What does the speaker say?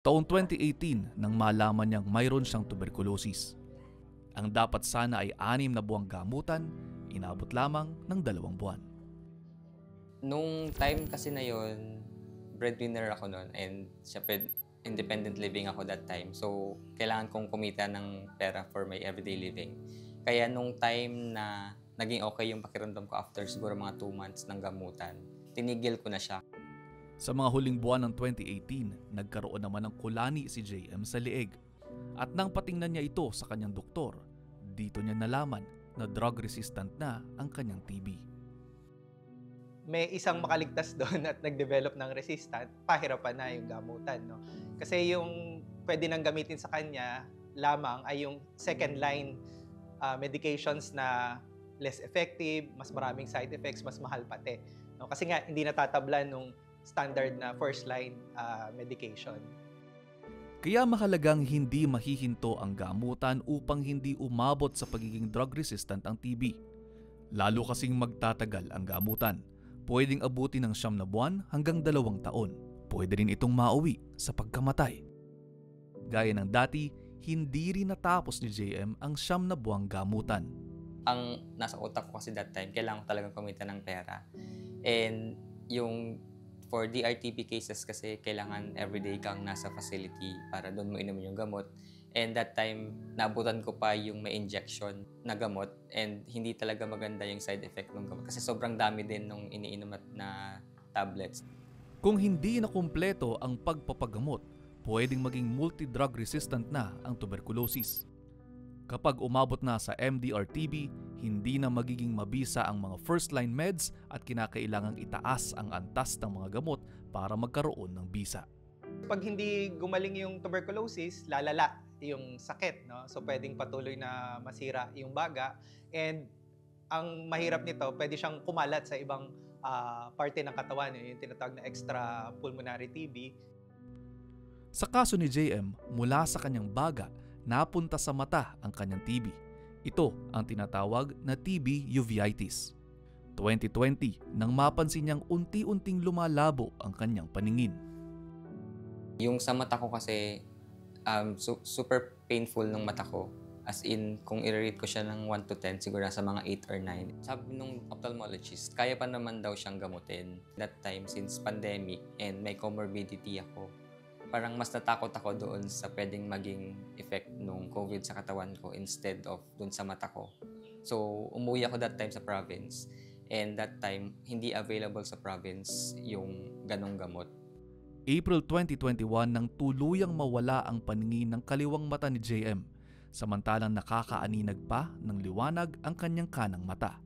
Taong 2018 nang malaman niyang mayroon siyang tuberculosis. Ang dapat sana ay 6 na buwang gamutan, inabot lamang ng 2 buwan. Nung time kasi na yon, breadwinner ako noon and syempre independent living ako that time. So, kailangan kong kumita ng pera for my everyday living. Kaya nung time na naging okay yung pakiramdam ko after siguro mga 2 months ng gamutan, tinigil ko na siya. Sa mga huling buwan ng 2018, nagkaroon naman ng kulani si JM sa leeg. At nang patingnan niya ito sa kanyang doktor, dito niya nalaman na drug-resistant na ang kanyang TB. May isang makaligtas doon at nag-develop ng resistant, pahirapan na yung gamutan. No? Kasi yung pwede nang gamitin sa kanya lamang ay yung second line medications na less effective, mas maraming side effects, mas mahal pati. No? Kasi nga, hindi natatablan nung standard na first line medication. Kaya mahalagang hindi mahihinto ang gamutan upang hindi umabot sa pagiging drug-resistant ang TB. Lalo kasing magtatagal ang gamutan. Pwedeng abutin ng 9 na buwan hanggang 2 taon. Pwede rin itong mauwi sa pagkamatay. Gaya ng dati, hindi rin natapos ni JM ang 9 na buwang gamutan. Ang nasa utak ko kasi that time, kailangan ko talagang kumita ng pera. And yung for DRTB cases kasi kailangan everyday kang nasa facility para doon mo inumin yung gamot. And that time, naabutan ko pa yung may injection na gamot and hindi talaga maganda yung side effect ng gamot kasi sobrang dami din nung iniinom na tablets. Kung hindi na kumpleto ang pagpapagamot, pwedeng maging multi-drug resistant na ang tuberculosis. Kapag umabot na sa MDR-TB, hindi na magiging mabisa ang mga first-line meds at kinakailangang itaas ang antas ng mga gamot para magkaroon ng bisa. Pag hindi gumaling yung tuberculosis, lalala yung sakit. No? So pwedeng patuloy na masira yung baga. And ang mahirap nito, pwede siyang kumalat sa ibang parte ng katawan, yung tinatawag na extra pulmonary TB. Sa kaso ni JM, mula sa kanyang baga, napunta sa mata ang kanyang TB. Ito ang tinatawag na TB uveitis. 2020 nang mapansin niyang unti-unting lumalabo ang kanyang paningin. Yung sa mata ko kasi, super painful ng mata ko. As in, kung i-rate ko siya ng 1 to 10, siguro nasa mga 8 or 9. Sabi nung ophthalmologist, kaya pa naman daw siyang gamutin. That time, since pandemic and may comorbidity ako, parang mas natakot ako doon sa pwedeng maging effect nung COVID sa katawan ko instead of doon sa mata ko. So, umuwi ako that time sa province. And that time, hindi available sa province yung ganong gamot. April 2021 nang tuluyang mawala ang paningin ng kaliwang mata ni JM, samantalang nakakaaninag pa ng liwanag ang kanyang kanang mata.